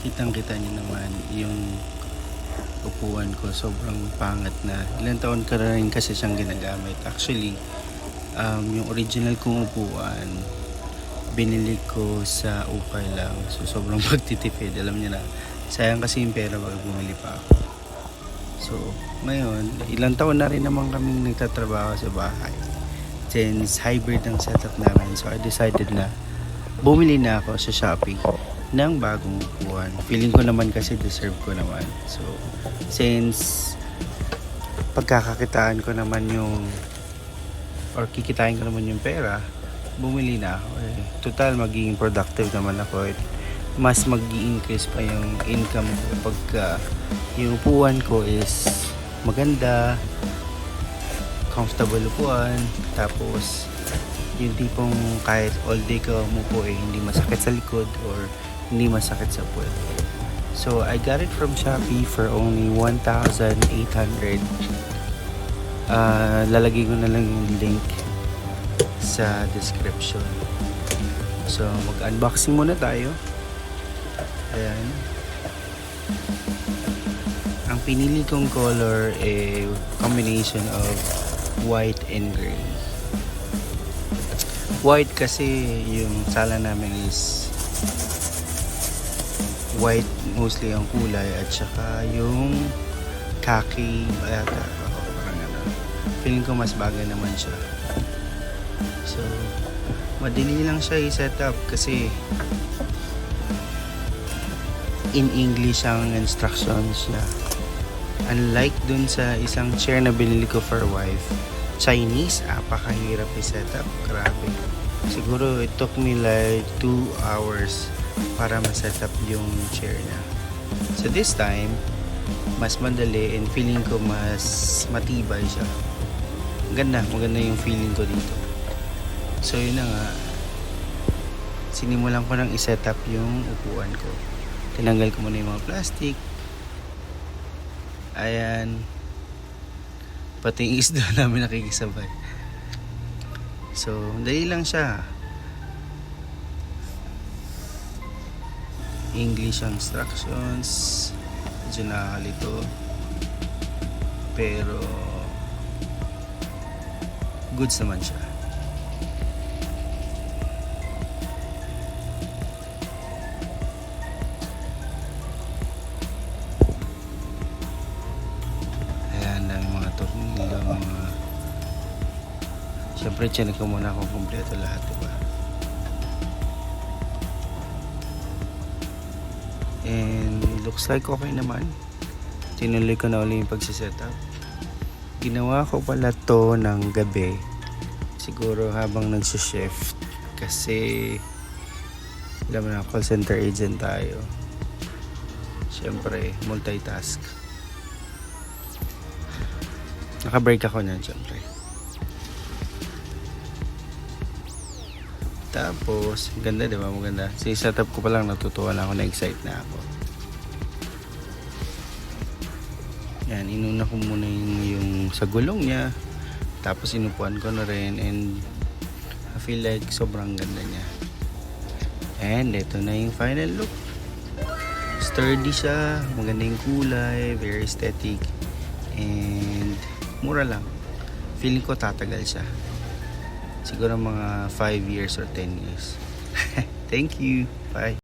Kitang-kita niyo naman yung upuan ko, sobrang pangat na. Ilang taon ka rin kasi siyang ginagamit. Actually, yung original kong upuan, binili ko sa ukay lang. So, sobrang pagtitipid. Alam niyo na, sayang kasi yung pera pag bumili pa ako. So, ngayon, ilang taon na rin naman kaming nagtatrabaho sa bahay. Since hybrid ang setup namin, so I decided na bumili na ako sa Shopee ng bagong upuan. Feeling ko naman kasi deserve ko naman. So, since pagkakakitaan ko naman yung or kikitain ko naman yung pera, bumili na ako. Total, magiging productive naman ako. Mas mag-i-increase pa yung income ko pagka yung upuan ko is maganda, comfortable upuan, tapos yung tipong kahit all day ka umupo hindi masakit sa likod or hindi masakit sa puwet. So I got it from Shopee for only 1,800. Lalagay ko na lang yung link sa description. So mag-unboxing muna tayo. Ayan. Ang pinili kong color combination of white and gray. White kasi yung sala namin is white mostly ang kulay at saka yung khaki parang ano. Feeling ko mas bagay naman siya. So madali lang siya i-set up kasi in English ang instructions niya. Unlike dun sa isang chair na binili ko for wife, Chinese, apakahirap i-set up. Grabe. Siguro it took me like 2 hours para ma-set up yung chair niya. So this time, mas madali and feeling ko mas matibay siya. Maganda yung feeling ko dito. So yun na nga, sinimulan ko nang i-set up yung upuan ko. Tinanggal ko muna yung mga plastic. Ayan. Pati yung isda namin nakikisabay. So, dali lang siya. English ang instructions. Medyo nakakalito. Pero, goods naman siya. Siyempre, chinek ko muna kung kompleto lahat, diba? And looks like okay naman. Tinuloy ko na ulit yung pagsisetup. Ginawa ko pala to ng gabi. Siguro habang nagsushift. Kasi alam mo na, call center agent tayo. Siyempre, multitask. Naka-break ako niyan, siyempre. Tapos, ganda, diba? Maganda. Sa setup ko pa lang, natutuwa na ako, na-excite na ako. Yan, inuna ko muna yung sa gulong niya. Tapos, inupuan ko na rin. And, I feel like sobrang ganda niya. And, ito na yung final look. Sturdy siya. Maganda yung kulay. Very aesthetic. And, mura lang. Feeling ko tatagal siya. Siguro mga 5 years or 10 years. Thank you. Bye.